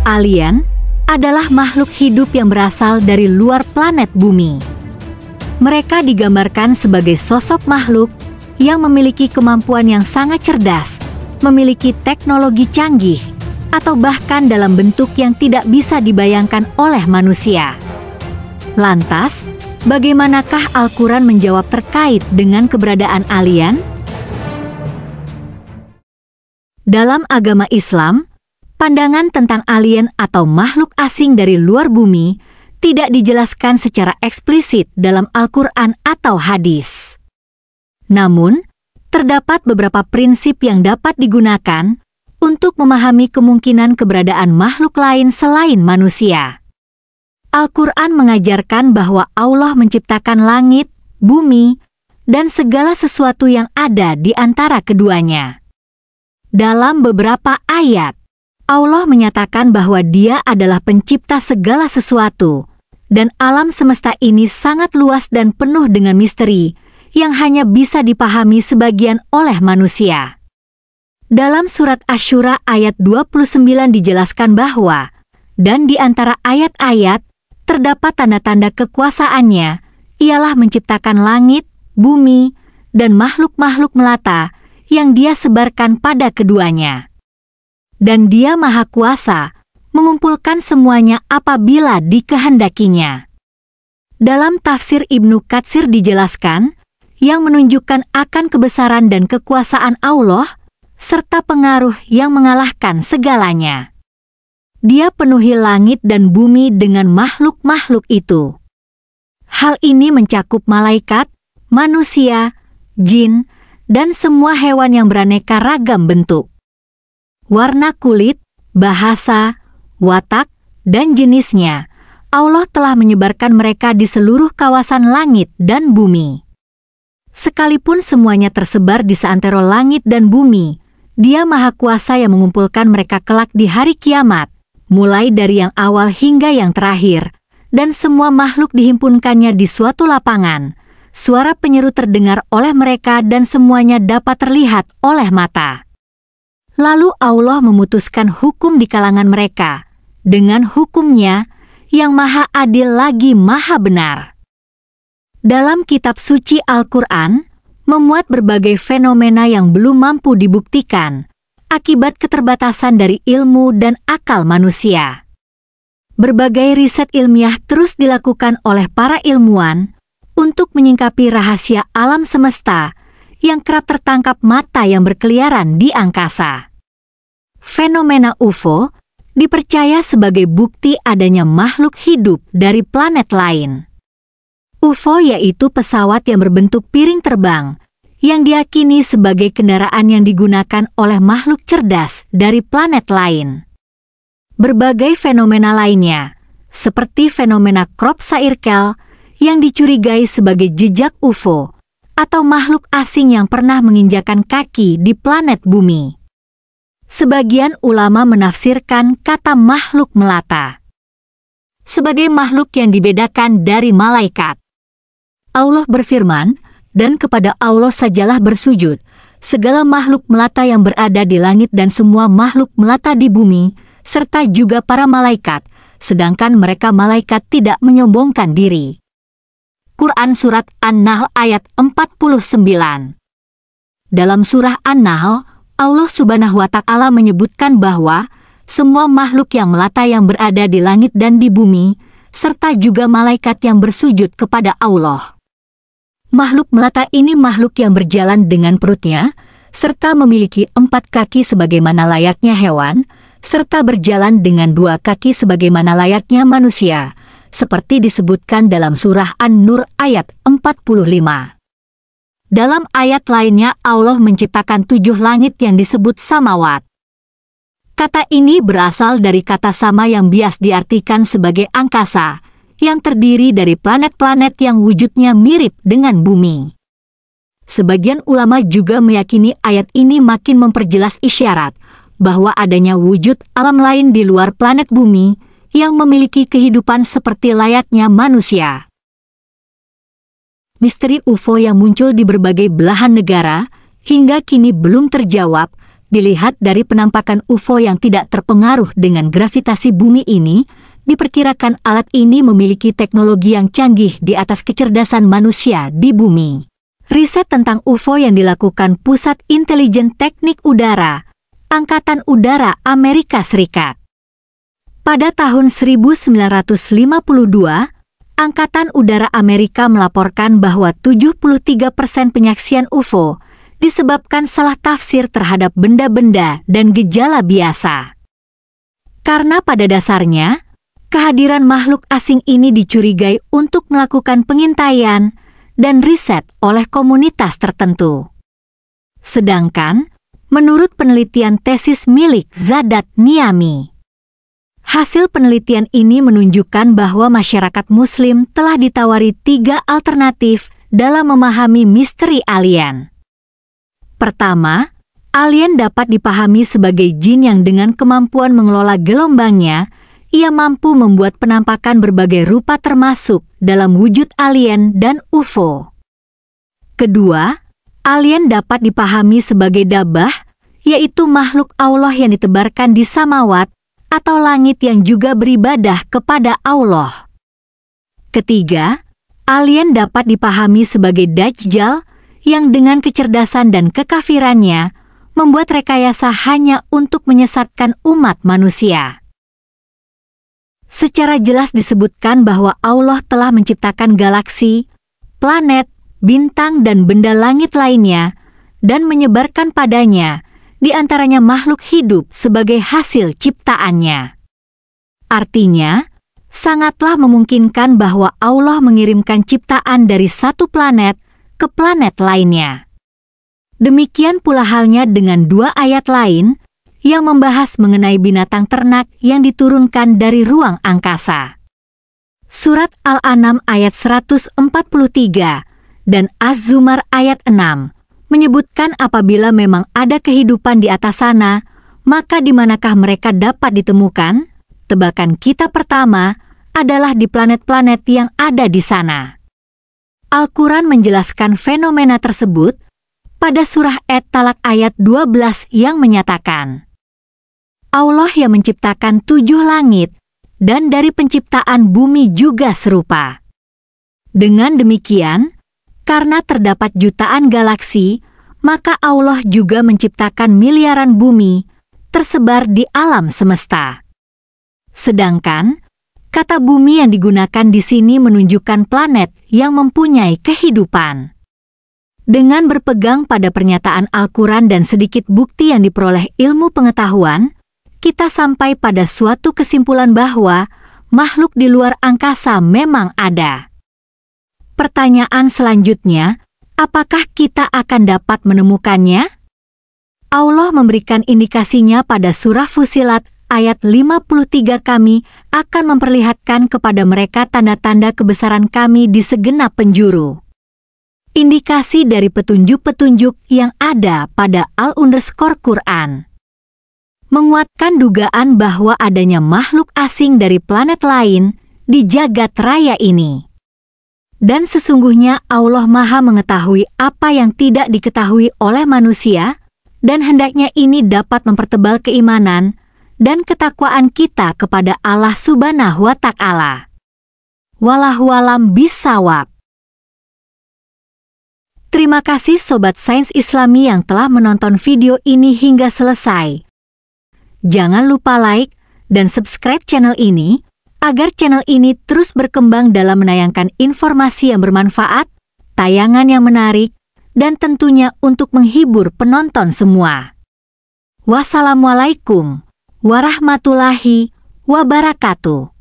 Alien adalah makhluk hidup yang berasal dari luar planet bumi. Mereka digambarkan sebagai sosok makhluk yang memiliki kemampuan yang sangat cerdas, memiliki teknologi canggih, atau bahkan dalam bentuk yang tidak bisa dibayangkan oleh manusia. Lantas, bagaimanakah Al-Quran menjawab terkait dengan keberadaan alien? Dalam agama Islam, pandangan tentang alien atau makhluk asing dari luar bumi tidak dijelaskan secara eksplisit dalam Al-Quran atau hadis. Namun, terdapat beberapa prinsip yang dapat digunakan untuk memahami kemungkinan keberadaan makhluk lain selain manusia. Al-Quran mengajarkan bahwa Allah menciptakan langit, bumi, dan segala sesuatu yang ada di antara keduanya. Dalam beberapa ayat, Allah menyatakan bahwa Dia adalah pencipta segala sesuatu, dan alam semesta ini sangat luas dan penuh dengan misteri yang hanya bisa dipahami sebagian oleh manusia. Dalam surat Asy-Syura ayat 29 dijelaskan bahwa, dan di antara ayat-ayat terdapat tanda-tanda kekuasaannya, ialah menciptakan langit, bumi, dan makhluk-makhluk melata yang Dia sebarkan pada keduanya. Dan Dia Maha Kuasa mengumpulkan semuanya apabila dikehendakinya. Dalam tafsir Ibnu Katsir dijelaskan, yang menunjukkan akan kebesaran dan kekuasaan Allah, serta pengaruh yang mengalahkan segalanya. Dia penuhi langit dan bumi dengan makhluk-makhluk itu. Hal ini mencakup malaikat, manusia, jin, dan semua hewan yang beraneka ragam bentuk. Warna kulit, bahasa, watak, dan jenisnya, Allah telah menyebarkan mereka di seluruh kawasan langit dan bumi. Sekalipun semuanya tersebar di seantero langit dan bumi, Dia Maha Kuasa yang mengumpulkan mereka kelak di hari kiamat, mulai dari yang awal hingga yang terakhir, dan semua makhluk dihimpunkannya di suatu lapangan. Suara penyeru terdengar oleh mereka dan semuanya dapat terlihat oleh mata. Lalu Allah memutuskan hukum di kalangan mereka, dengan hukumnya yang maha adil lagi maha benar. Dalam kitab suci Al-Quran, memuat berbagai fenomena yang belum mampu dibuktikan, akibat keterbatasan dari ilmu dan akal manusia. Berbagai riset ilmiah terus dilakukan oleh para ilmuwan, untuk menyingkapi rahasia alam semesta yang kerap tertangkap mata yang berkeliaran di angkasa. Fenomena UFO dipercaya sebagai bukti adanya makhluk hidup dari planet lain. UFO yaitu pesawat yang berbentuk piring terbang, yang diyakini sebagai kendaraan yang digunakan oleh makhluk cerdas dari planet lain. Berbagai fenomena lainnya, seperti fenomena Crop Circle, yang dicurigai sebagai jejak UFO atau makhluk asing yang pernah menginjakan kaki di planet bumi. Sebagian ulama menafsirkan kata makhluk melata sebagai makhluk yang dibedakan dari malaikat. Allah berfirman, dan kepada Allah sajalah bersujud segala makhluk melata yang berada di langit dan semua makhluk melata di bumi, serta juga para malaikat, sedangkan mereka malaikat tidak menyombongkan diri. Quran Surat An-Nahl ayat 49. Dalam surah An-Nahl, Allah Subhanahu wa Ta'ala menyebutkan bahwa semua makhluk yang melata yang berada di langit dan di bumi, serta juga malaikat yang bersujud kepada Allah. Makhluk melata ini makhluk yang berjalan dengan perutnya, serta memiliki 4 kaki sebagaimana layaknya hewan, serta berjalan dengan 2 kaki sebagaimana layaknya manusia, seperti disebutkan dalam surah An-Nur ayat 45. Dalam ayat lainnya Allah menciptakan 7 langit yang disebut samawat. Kata ini berasal dari kata sama yang bias diartikan sebagai angkasa, yang terdiri dari planet-planet yang wujudnya mirip dengan bumi. Sebagian ulama juga meyakini ayat ini makin memperjelas isyarat bahwa adanya wujud alam lain di luar planet bumi, yang memiliki kehidupan seperti layaknya manusia. Misteri UFO yang muncul di berbagai belahan negara hingga kini belum terjawab Dilihat dari penampakan UFO yang tidak terpengaruh dengan gravitasi bumi ini, diperkirakan alat ini memiliki teknologi yang canggih di atas kecerdasan manusia di bumi. Riset tentang UFO yang dilakukan Pusat Intelijen Teknik Udara, Angkatan Udara Amerika Serikat. Pada tahun 1952, Angkatan Udara Amerika melaporkan bahwa 73% penyaksian UFO disebabkan salah tafsir terhadap benda-benda dan gejala biasa. Karena pada dasarnya, kehadiran makhluk asing ini dicurigai untuk melakukan pengintaian dan riset oleh komunitas tertentu. Sedangkan, menurut penelitian tesis milik Zadat Niami, hasil penelitian ini menunjukkan bahwa masyarakat Muslim telah ditawari 3 alternatif dalam memahami misteri alien. Pertama, alien dapat dipahami sebagai jin yang dengan kemampuan mengelola gelombangnya, ia mampu membuat penampakan berbagai rupa termasuk dalam wujud alien dan UFO. Kedua, alien dapat dipahami sebagai dabah, yaitu makhluk Allah yang ditebarkan di samawat atau langit yang juga beribadah kepada Allah. Ketiga, alien dapat dipahami sebagai Dajjal yang dengan kecerdasan dan kekafirannya membuat rekayasa hanya untuk menyesatkan umat manusia. Secara jelas disebutkan bahwa Allah telah menciptakan galaksi, planet, bintang dan benda langit lainnya dan menyebarkan padanya di antaranya makhluk hidup sebagai hasil ciptaannya. Artinya, sangatlah memungkinkan bahwa Allah mengirimkan ciptaan dari satu planet ke planet lainnya. Demikian pula halnya dengan 2 ayat lain yang membahas mengenai binatang ternak yang diturunkan dari ruang angkasa. Surat Al-An'am ayat 143 dan Az-Zumar ayat 6 menyebutkan apabila memang ada kehidupan di atas sana, maka di manakah mereka dapat ditemukan? Tebakan kita pertama adalah di planet-planet yang ada di sana. Al-Quran menjelaskan fenomena tersebut pada surah At-Talaq ayat 12 yang menyatakan, Allah yang menciptakan 7 langit dan dari penciptaan bumi juga serupa. Dengan demikian, karena terdapat jutaan galaksi, maka Allah juga menciptakan miliaran bumi tersebar di alam semesta. Sedangkan, kata bumi yang digunakan di sini menunjukkan planet yang mempunyai kehidupan. Dengan berpegang pada pernyataan Al-Quran dan sedikit bukti yang diperoleh ilmu pengetahuan, kita sampai pada suatu kesimpulan bahwa makhluk di luar angkasa memang ada. Pertanyaan selanjutnya, apakah kita akan dapat menemukannya? Allah memberikan indikasinya pada surah Fussilat ayat 53, kami akan memperlihatkan kepada mereka tanda-tanda kebesaran kami di segenap penjuru. Indikasi dari petunjuk-petunjuk yang ada pada Al-Quran menguatkan dugaan bahwa adanya makhluk asing dari planet lain di jagat raya ini. Dan sesungguhnya Allah Maha mengetahui apa yang tidak diketahui oleh manusia, dan hendaknya ini dapat mempertebal keimanan dan ketakwaan kita kepada Allah Subhanahu wa Ta'ala. Wallahu a'lam bishawab. Terima kasih Sobat Sains Islami yang telah menonton video ini hingga selesai. Jangan lupa like dan subscribe channel ini, agar channel ini terus berkembang dalam menayangkan informasi yang bermanfaat, tayangan yang menarik, dan tentunya untuk menghibur penonton semua. Wassalamualaikum warahmatullahi wabarakatuh.